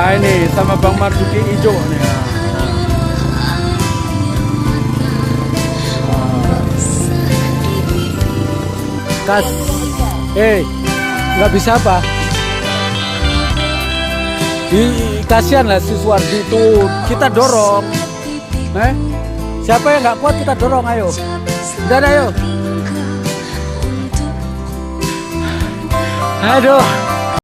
Nah ini sama Bang Marzuki Ijo nih. Kas, nggak bisa apa? Kasihan lah si Suwardi itu, kita dorong. Siapa yang nggak kuat kita dorong, ayo. Udah, ayo. Aduh.